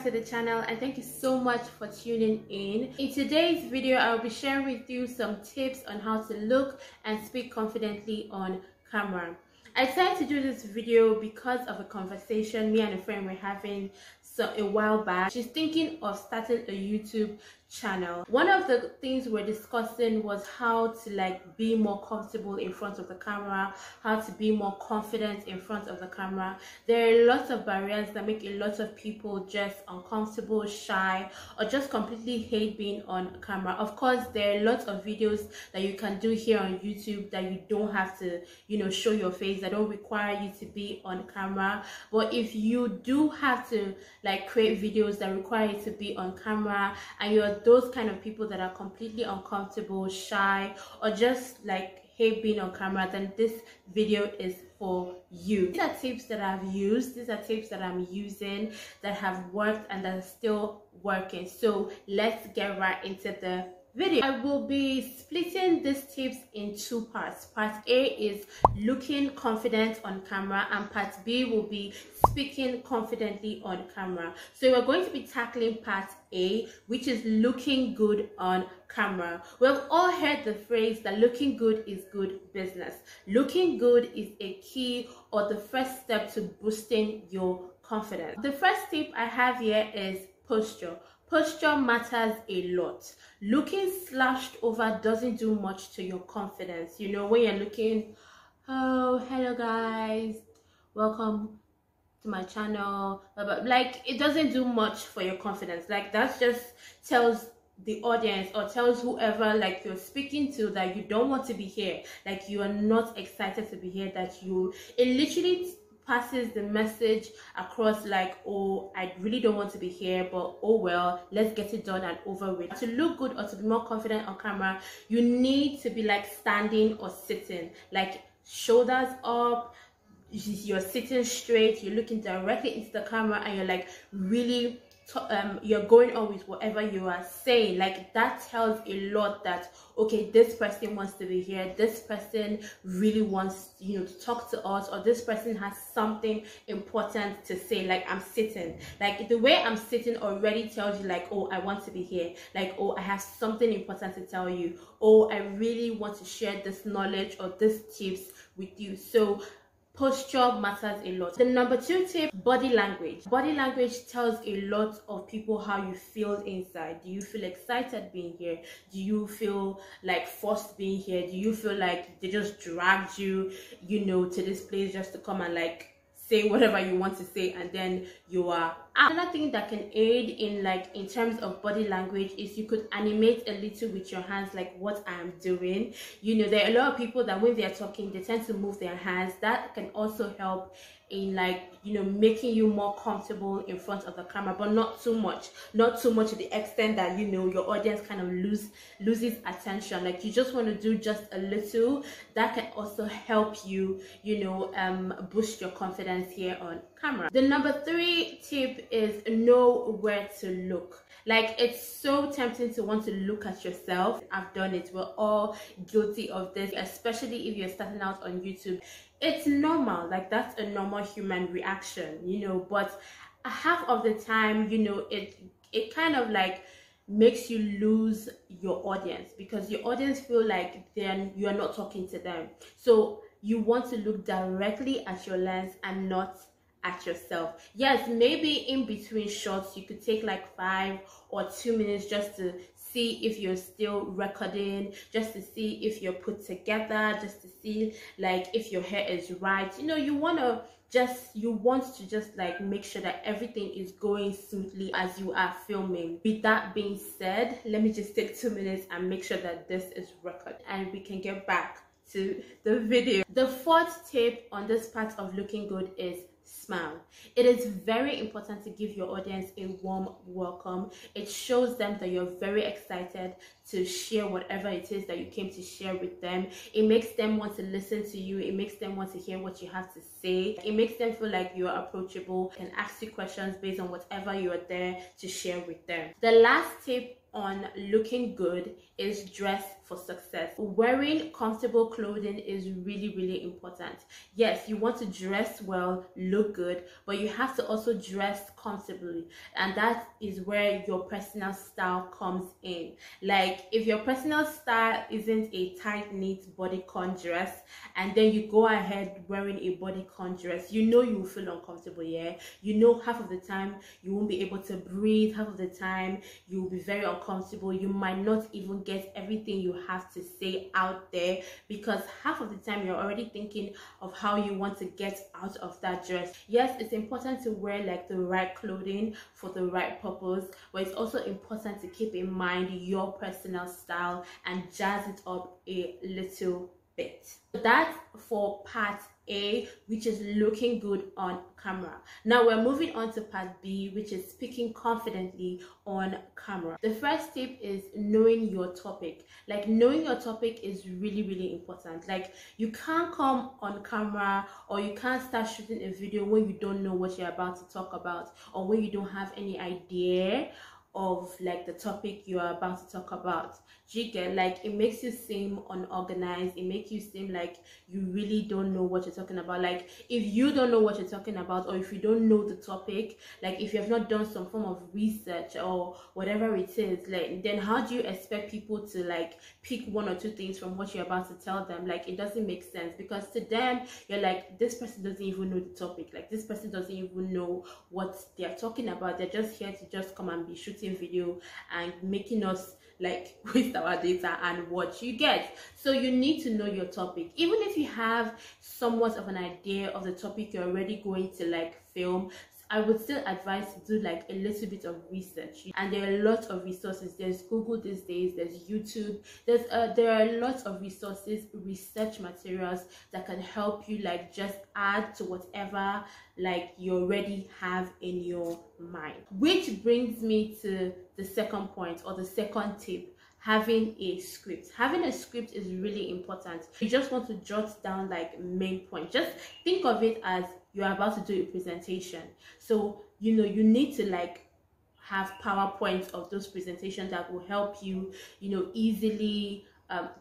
to the channel, and thank you so much for tuning in. In today's video, I'll be sharing with you some tips on how to look and speak confidently on camera. I decided to do this video because of a conversation me and a friend were having a while back. She's thinking of starting a YouTube channel. One of the things we're discussing was how to be more comfortable in front of the camera, how to be more confident in front of the camera. There are lots of barriers that make a lot of people just uncomfortable, shy, or just completely hate being on camera. Of course, there are lots of videos that you can do here on YouTube that you don't have to, show your face, that don't require you to be on camera. But if you do have to create videos that require you to be on camera, and you're those kind of people that are completely uncomfortable, shy, or just hate being on camera, then this video is for you. These are tips that I've used, these are tips that I'm using that have worked and that are still working. So let's get right into the video. I will be splitting these tips in two parts. Part A is looking confident on camera, and part B will be speaking confidently on camera. So we're going to be tackling part A, which is looking good on camera. We've all heard the phrase that looking good is good business. Looking good is a key or the first step to boosting your confidence. The first tip I have here is posture. Posture matters a lot. Looking slouched over doesn't do much to your confidence. When you're looking, oh, hello guys, welcome to my channel, it doesn't do much for your confidence. That just tells the audience or tells whoever you're speaking to that you don't want to be here, you are not excited to be here, it literally passes the message across oh, I really don't want to be here, but oh well, let's get it done and over with. To look good or to be more confident on camera, you need to be standing or sitting, shoulders up, you're sitting straight, you're looking directly into the camera, and you're really you're going on with whatever you are saying. That tells a lot that okay, this person wants to be here, this person really wants to talk to us, or this person has something important to say. I'm sitting, the way I'm sitting already tells you oh, I want to be here, oh, I have something important to tell you, oh, I really want to share this knowledge or these tips with you. So posture matters a lot. The number two tip, body language. Body language tells a lot of people how you feel inside. Do you feel excited being here? Do you feel forced being here? Do you feel they just dragged you, to this place just to come and say whatever you want to say, and then you are out? Another thing that can aid in terms of body language is you could animate a little with your hands, what I'm doing. There are a lot of people that when they're talking, they tend to move their hands. That can also help in making you more comfortable in front of the camera, but not too much to the extent that your audience kind of loses attention. You just want to do just a little. That can also help you boost your confidence here on camera. The number three tip is know where to look. It's so tempting to want to look at yourself. I've done it. We're all guilty of this, especially if you're starting out on YouTube. It's normal, that's a normal human reaction, but half of the time, it kind of makes you lose your audience, because your audience feel then you are not talking to them. So you want to look directly at your lens and not at yourself. Yes, maybe in between shots you could take 5 or 2 minutes just to see if you're still recording, just to see if you're put together, just to see if your hair is right. You want to just make sure that everything is going smoothly as you are filming. With that being said, let me just take 2 minutes and make sure that this is recorded, and we can get back to the video. The fourth tip on this part of looking good is smile. It is very important to give your audience a warm welcome. It shows them that you're very excited to share whatever it is that you came to share with them. It makes them want to listen to you. It makes them want to hear what you have to say. It makes them feel like you're approachable and ask you questions based on whatever you are there to share with them. The last tip on looking good is dress for success. Wearing comfortable clothing is really important. Yes, you want to dress well, look good, but you have to also dress comfortably, and that is where your personal style comes in. Like, if your personal style isn't a tight knit bodycon dress and then you go ahead wearing a bodycon dress, you know you will feel uncomfortable. Yeah, you know, half of the time you won't be able to breathe, half of the time you will be very uncomfortable. You might not even get everything you have to say out there, because half of the time you're already thinking of how you want to get out of that dress. Yes, it's important to wear like the right clothing for the right purpose, but it's also important to keep in mind your personal style and jazz it up a little bit. That's for part A, which is looking good on camera. Now we're moving on to part B, which is speaking confidently on camera. The first tip is knowing your topic. Like, knowing your topic is really important. Like, you can't come on camera or you can't start shooting a video when you don't know what you're about to talk about, or when you don't have any idea of like the topic you are about to talk about. You get, like, it makes you seem unorganized. It makes you seem like you really don't know what you're talking about. Like, if you don't know what you're talking about, or if you don't know the topic, like if you have not done some form of research or whatever it is, like, then how do you expect people to like pick one or two things from what you're about to tell them? Like, it doesn't make sense, because to them you're like, this person doesn't even know the topic, like this person doesn't even know what they're talking about. They're just here to just come and be shooting video and making us like waste our data and what you get. So you need to know your topic. Even if you have somewhat of an idea of the topic you're already going to like film, I would still advise to do like a little bit of research. And there are a lot of resources. There's Google these days, there's YouTube, there are a lot of resources, research materials that can help you like just add to whatever like you already have in your mind. Which brings me to the second point, or the second tip: having a script. Having a script is really important. You just want to jot down like main points. Just think of it as you're about to do a presentation. So, you know, you need to like have PowerPoints of those presentations that will help you, you know, easily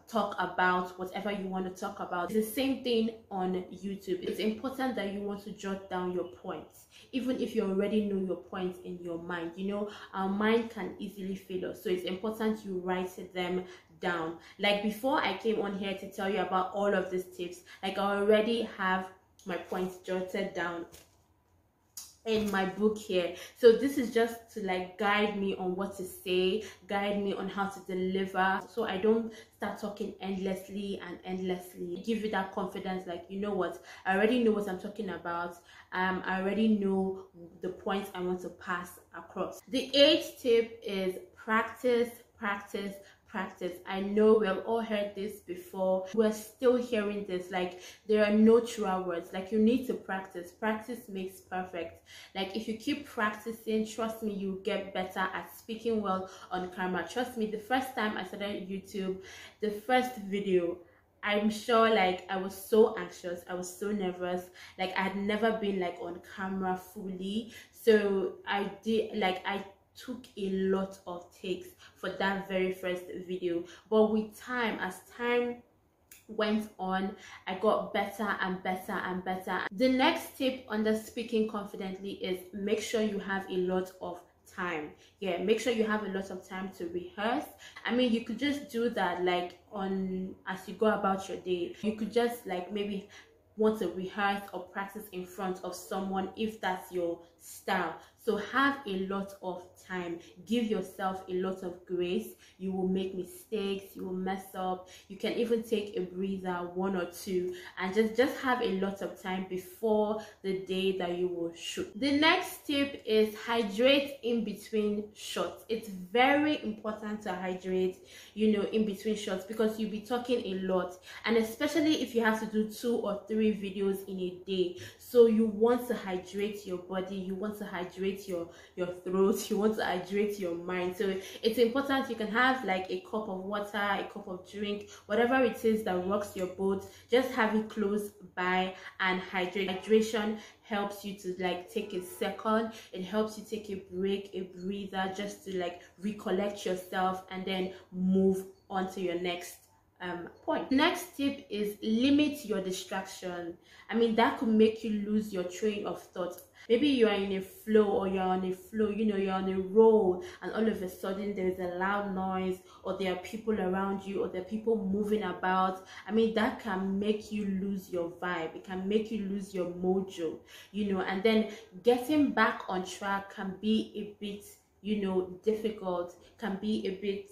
talk about whatever you want to talk about. It's the same thing on YouTube. It's important that you want to jot down your points, even if you already know your points in your mind. You know, our mind can easily fail us, so it's important you write them down. Like, before I came on here to tell you about all of these tips, like, I already have my points jotted down in my book here. So this is just to like guide me on what to say, guide me on how to deliver, so I don't start talking endlessly. Give you that confidence, like, you know what, I already know what I'm talking about. I already know the points I want to pass across. The 8th tip is practice. I know we've all heard this before. We're still hearing this. Like, there are no truer words. Like, you need to practice. Practice makes perfect. Like, if you keep practicing, trust me, you get better at speaking well on camera. Trust me, the first time I started YouTube, the first video, I'm sure like I was so anxious, I was so nervous. Like, I had never been like on camera fully. So I took a lot of takes for that very first video. But with time, as time went on, I got better and better. The next tip under speaking confidently is make sure you have a lot of time. Yeah, make sure you have a lot of time to rehearse. I mean, you could just do that like as you go about your day. You could just like maybe want to rehearse or practice in front of someone if that's your style. So have a lot of time. Give yourself a lot of grace. You will make mistakes, you will mess up. You can even take a breather, 1 or 2, and just have a lot of time before the day that you will shoot. The next tip is hydrate in between shots. It's very important to hydrate, you know, in between shots, because you'll be talking a lot, and especially if you have to do 2 or 3 videos in a day. So you want to hydrate your body, you want to hydrate hydrate your throat, you want to hydrate your mind. So it's important. You can have like a cup of water, a cup of drink, whatever it is that rocks your boat, just have it close by and hydrate. Hydration helps you to like take a second, it helps you take a break, a breather, just to like recollect yourself and then move on to your next point. Next tip is limit your distraction. I mean, that could make you lose your train of thought. Maybe you are in a flow, or you're on a flow, you know, you're on a roll, and all of a sudden there's a loud noise, or there are people around you, or there are people moving about. I mean, that can make you lose your vibe. It can make you lose your mojo, you know, and then getting back on track can be a bit, you know, difficult, can be a bit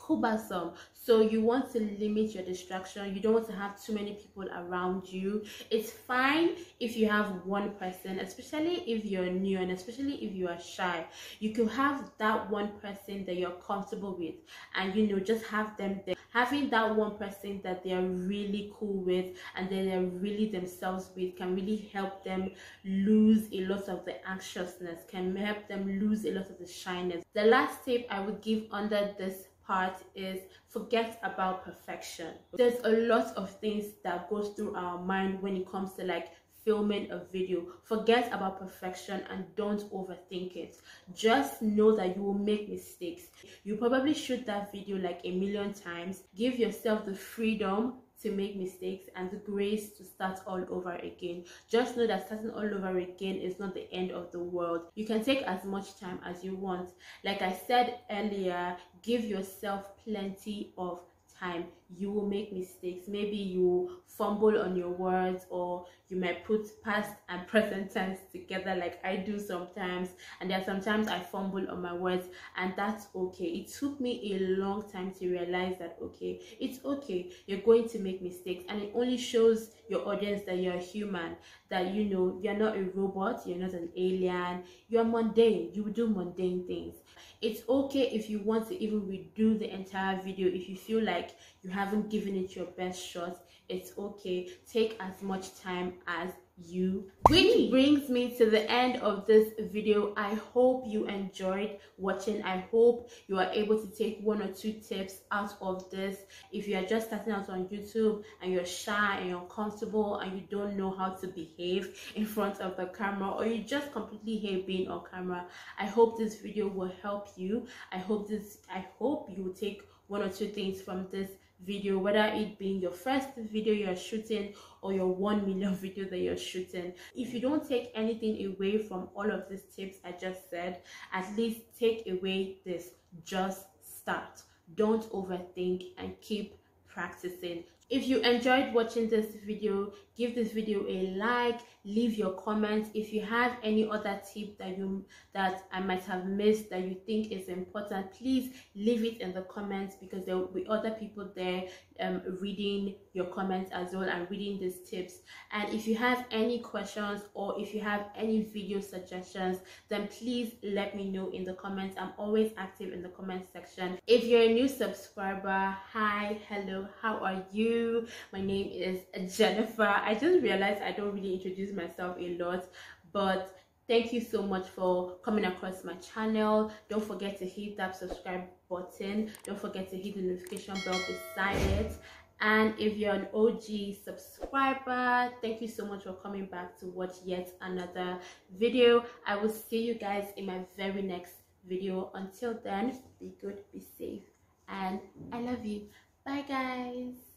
cumbersome. So you want to limit your distraction. You don't want to have too many people around you. It's fine if you have one person, especially if you're new and especially if you are shy. You could have that one person that you're comfortable with, and you know, just have them there. Having that one person that they are really cool with and that they're really themselves with can really help them lose a lot of the anxiousness, can help them lose a lot of the shyness. The last tip I would give under this part is forget about perfection. There's a lot of things that goes through our mind when it comes to like filming a video. Forget about perfection and don't overthink it. Just know that you will make mistakes. You probably shoot that video like a million times. Give yourself the freedom to make mistakes and the grace to start all over again. Just know that starting all over again is not the end of the world. You can take as much time as you want. Like I said earlier, give yourself plenty of time. You will make mistakes. Maybe you fumble on your words, or you might put past and present tense together like I do sometimes, and there are sometimes I fumble on my words, and that's okay. It took me a long time to realize that okay, it's okay, you're going to make mistakes, and it only shows your audience that you're human, that you know, you're not a robot, you're not an alien, you're mundane, you do mundane things. It's okay if you want to even redo the entire video, if you feel like you haven't given it your best shot. It's okay. Take as much time as you need. Which brings me to the end of this video. I hope you enjoyed watching. I hope you are able to take 1 or 2 tips out of this. If you are just starting out on YouTube and you're shy and you're uncomfortable and you don't know how to behave in front of the camera, or you just completely hate being on camera, I hope this video will help you. I hope you will take 1 or 2 things from this video, whether it being your first video you're shooting or your 1 million video that you're shooting. If you don't take anything away from all of these tips I just said, at least take away this: just start, don't overthink, and keep practicing. If you enjoyed watching this video, give this video a like, leave your comments. If you have any other tip that I might have missed that you think is important, please leave it in the comments, because there will be other people there reading your comments as well and reading these tips. And if you have any questions or if you have any video suggestions, then please let me know in the comments. I'm always active in the comment section. If you're a new subscriber, hi, hello, how are you? My name is Jennifer. I just realized I don't really introduce myself a lot, but thank you so much for coming across my channel. Don't forget to hit that subscribe button. Don't forget to hit the notification bell beside it. And if you're an OG subscriber, thank you so much for coming back to watch yet another video. I will see you guys in my very next video. Until then, be good, be safe, and I love you. Bye guys.